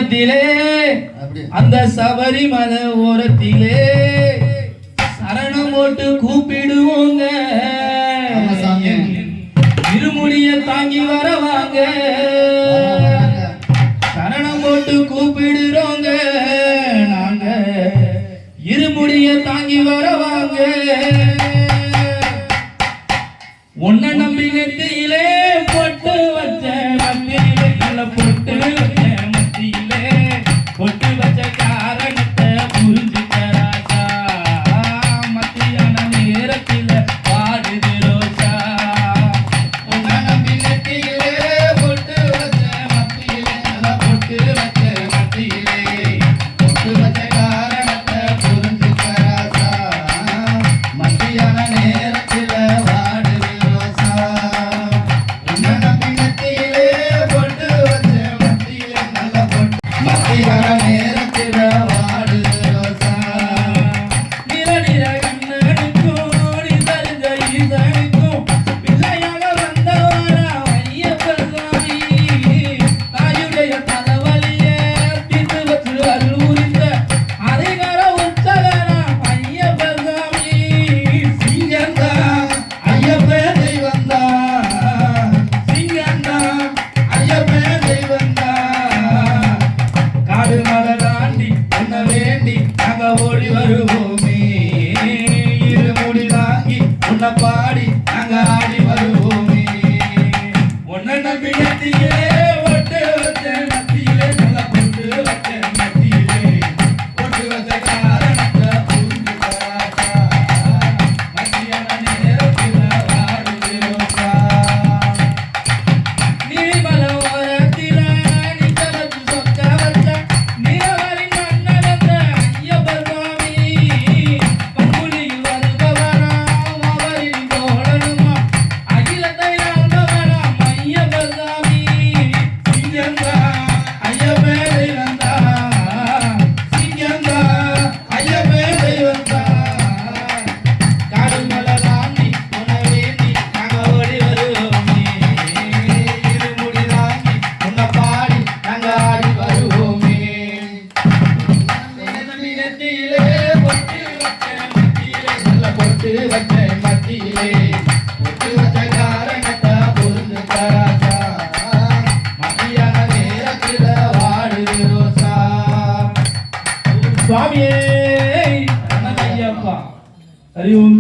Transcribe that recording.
ஓரத்திலே அந்த சபரிமலை ஓரத்திலே சரணம் போட்டு கூப்பிடுவோங்க இருமுடிய தாங்கி வரவாங்க சரணம் போட்டு கூப்பிடுறோங்க நாங்க இருமுடிய தாங்கி வரவாங்க உன்னை நம்பி நெத்தியிலே பொட்டு வச்ச மத்தியிலே நல்ல பொட்டு வச்ச மத்தியிலே பொட்டு வச்ச காரணத்தை புரிஞ்சுக்க ராசா மத்தியான நேரத்தில் பாடுது ரோசா உன்னை நம்பி நெத்தியிலே பொட்டு வச்ச மத்தியிலே நல்ல பொட்டு வச்ச மத்தியிலே பொட்டு வச்ச காரணத்தை புரிஞ்சுக்க ராசா மத்தியான நேரத்தில் ஓடி வருவோமே இருமுடி தாங்கி உன்னை பாடி நாங்க ஆடி வருவோமே உன்னை நம்பி நெத்தியிலே ஒட்டு வச்ச மத்தியிலே நல்ல பொட்டு வச்ச மத்தியிலே பொட்டு வச்ச காரணத்தை புரிஞ்சு தராசா மத்தியான நேரத்தில் வாடுது ரோசா நீமல ஓரத்தில நிக்க வச்சு சொக்க வச்ச பொட்டு வச்ச மத்தியிலே பொட்டு வச்ச காரணத்தை புரிஞ்சு தராசா மத்தியான நேரத்தில் வாடுது ரோசா சுவாமியே ஐயப்பா ஹரி ஓம்